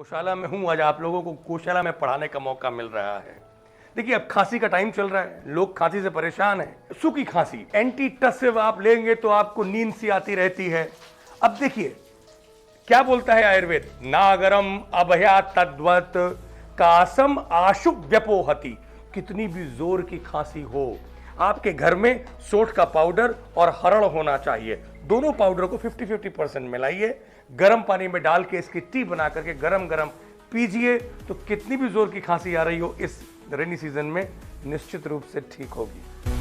गौशाला में हूँ, आज आप लोगों को गौशाला में पढ़ाने का मौका मिल रहा है। देखिए, अब खांसी का टाइम चल रहा है, लोग खांसी से परेशान हैं। सूखी खांसी एंटी टसिव आप लेंगे तो आपको नींद सी आती रहती है। अब देखिए क्या बोलता है आयुर्वेद, नागरम अभया तद्वत कासम आशु व्यपोहति। कितनी भी जोर की खांसी हो, आपके घर में सोंठ का पाउडर और हरड़ होना चाहिए। दोनों पाउडर को 50-50% मिलाइए, गर्म पानी में डाल के इसकी टी बना करके गरम गरम पीजिए, तो कितनी भी जोर की खांसी आ रही हो इस रेनी सीजन में निश्चित रूप से ठीक होगी।